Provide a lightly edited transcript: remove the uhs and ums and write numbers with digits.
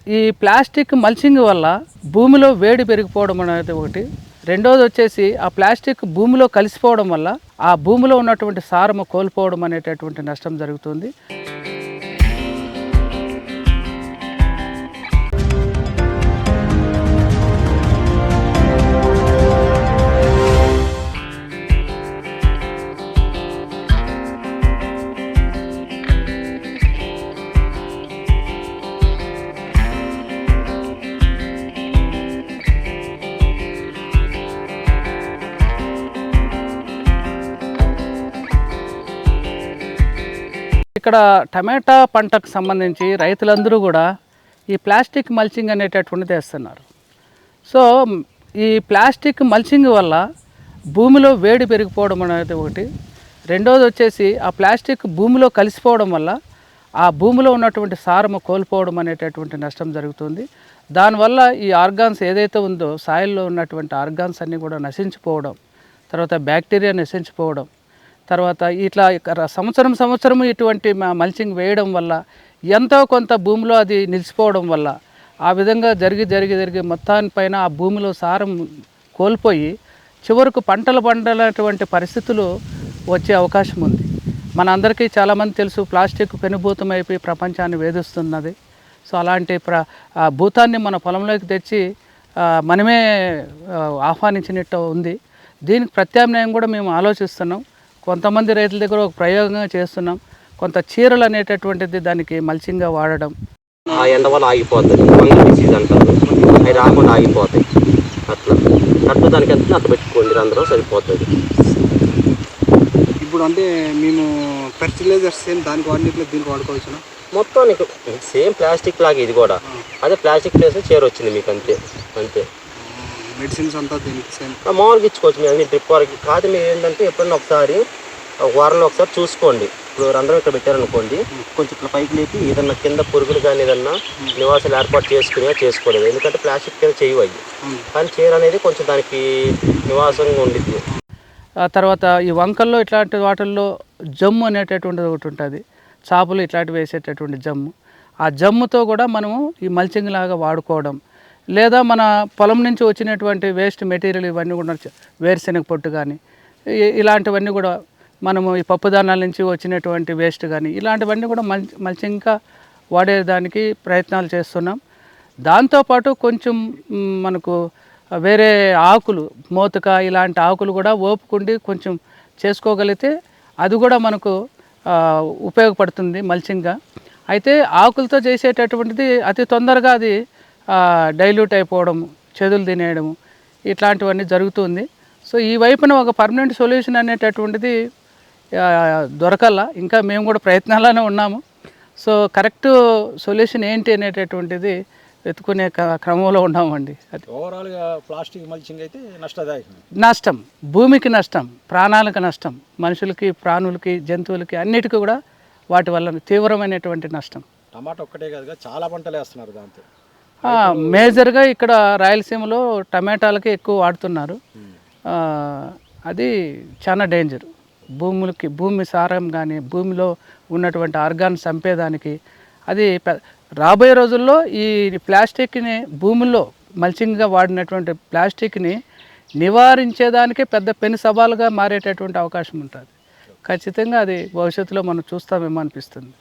ఈ plastic mulching వల్ల భూమిలో వేడి పెరిగిపోవడం అనేది ఒకటి. రెండోది వచ్చేసి ఆ ప్లాస్టిక్ భూమిలో కలిసిపోవడం వల్ల ఆ భూమిలో ఉన్నటువంటి సారము కోల్పోవడం అనేటటువంటి నష్టం జరుగుతుంది. ఇక్కడ టమాటా పంటకు సంబంధించి రైతులందరూ కూడా ఈ ప్లాస్టిక్ మల్చింగ్ అనేటటువంటిది వేస్తున్నారు. సో ఈ ప్లాస్టిక్ మల్చింగ్ వల్ల భూమిలో వేడి పెరిగిపోవడం అనేది ఒకటి. రెండోది వచ్చేసి ఆ ప్లాస్టిక్ భూమిలో కలిసిపోవడం వల్ల ఆ భూమిలో ఉన్నటువంటి సారము కోల్పోవడం అనేటటువంటి నష్టం జరుగుతుంది. దానివల్ల ఈ ఆర్గాన్స్ ఏదైతే ఉందో సాయిల్లో ఉన్నటువంటి ఆర్గాన్స్ అన్నీ కూడా నశించిపోవడం, తర్వాత బ్యాక్టీరియా నశించిపోవడం, తర్వాత ఇట్లా సంవత్సరం ఇటువంటి మల్చింగ్ వేయడం వల్ల ఎంతో కొంత భూమిలో అది నిలిచిపోవడం వల్ల ఆ విధంగా జరిగి మొత్తానిపైన ఆ భూమిలో సారం కోల్పోయి చివరకు పంటలు పండనటువంటి పరిస్థితులు వచ్చే అవకాశం ఉంది. మన అందరికీ చాలామంది తెలుసు ప్లాస్టిక్ పెనుభూతమైపోయి ప్రపంచాన్ని వేధిస్తున్నది. సో అలాంటి భూతాన్ని మన పొలంలోకి తెచ్చి మనమే ఆహ్వానించినట్టు ఉంది. దీనికి ప్రత్యామ్నాయం కూడా మేము ఆలోచిస్తున్నాం. కొంతమంది రైతుల దగ్గర ఒక ప్రయోగంగా చేస్తున్నాం. కొంత చీరలు అనేటటువంటిది దానికి మల్చింగ్గా వాడడం. ఆ ఎండ వల్ల ఆగిపోతుంది, ఫంగల్ డిసీజ్ అంటారు, అవి రాకుండా ఆగిపోతాయి. అట్లా కరెక్ట్ దానికి ఎంత అట్లా పెట్టుకోండి, అందరూ సరిపోతుంది. ఇప్పుడు అంటే మేము ఫెర్టిలైజర్స్ దానికి వాడినట్లు దీనికి వాడుకోవచ్చు. మొత్తం నీకు సేమ్ ప్లాస్టిక్ లాగా ఇది కూడా, అదే ప్లాస్టిక్ ప్లేస్ చీర వచ్చింది మీకు, అంతే అంతే. మెడిసిన్స్ అంతా దీనికి సేమ్ మామూలుగా ఇచ్చుకోవచ్చు మీరు అన్ని డ్రిప్ వరకు. కాదు మీరు ఏంటంటే ఎప్పుడన్నా ఒకసారి వారంలో ఒకసారి చూసుకోండి. ఇప్పుడు రంధ్రం ఇక్కడ పెట్టారనుకోండి, కొంచెం ఇట్లా పైకి లేపి ఏదన్నా కింద పురుగులు కానీ ఏదన్నా నివాసాలు ఏర్పాటు చేసుకోలేదు. ఎందుకంటే ప్లాస్టిక్ కింద చేయవు, కానీ చీర అనేది కొంచెం దానికి నివాసంగా ఉండిద్ది. తర్వాత ఈ వంకల్లో ఇట్లాంటి వాటిల్లో జమ్ము అనేటటువంటిది ఒకటి ఉంటుంది. చేపలు ఇట్లాంటివి వేసేటటువంటి జమ్ము, ఆ జమ్ముతో కూడా మనము ఈ మల్చింగ్ లాగా వాడుకోవడం, లేదా మన పొలం నుంచి వచ్చినటువంటి వేస్ట్ మెటీరియల్ ఇవన్నీ కూడా వేరుశెనగ పొట్టు కానీ ఇలాంటివన్నీ కూడా మనము ఈ పప్పుదానాల నుంచి వచ్చినటువంటి వేస్ట్ కానీ ఇలాంటివన్నీ కూడా మల్చింగ్గా వాడేదానికి ప్రయత్నాలు చేస్తున్నాం. దాంతోపాటు కొంచెం మనకు వేరే ఆకులు మోతుక ఇలాంటి ఆకులు కూడా ఓపుకుండి కొంచెం చేసుకోగలిగితే అది కూడా మనకు ఉపయోగపడుతుంది మల్చింగ్గా. అయితే ఆకులతో చేసేటటువంటిది అతి తొందరగా అది డైల్యూట్ అయిపోవడము, చెదులు తినేయడము ఇట్లాంటివన్నీ జరుగుతుంది. సో ఈ వైపున ఒక పర్మనెంట్ సొల్యూషన్ అనేటటువంటిది దొరకల్లా, ఇంకా మేము కూడా ప్రయత్నాల్లోనే ఉన్నాము. సో కరెక్ట్ సొల్యూషన్ ఏంటి అనేటటువంటిది వెతుకునే క్రమంలో ఉన్నామండి. అది ఓవరాల్గా ప్లాస్టిక్ మల్చింగ్ అయితే నష్టం, భూమికి నష్టం, ప్రాణాలకు నష్టం, మనుషులకి, ప్రాణులకి, జంతువులకి అన్నిటికీ కూడా వాటి వల్ల తీవ్రమైనటువంటి నష్టం. టమాటా ఒక్కటే కాదుగా చాలా పంటలు వేస్తున్నారు దాంతో. మేజర్గా ఇక్కడ రాయలసీమలో టమాటాలకి ఎక్కువ వాడుతున్నారు. అది చాలా డేంజర్ భూములకి, భూమి సారం కానీ భూమిలో ఉన్నటువంటి ఆర్గాన్స్ చంపేదానికి. అది రాబోయే రోజుల్లో ఈ ప్లాస్టిక్ని భూముల్లో మల్చింగ్గా వాడినటువంటి ప్లాస్టిక్ని నివారించేదానికే పెద్ద పెను సవాలుగా మారేటటువంటి అవకాశం ఉంటుంది. ఖచ్చితంగా అది భవిష్యత్తులో మనం చూస్తామేమో అనిపిస్తుంది.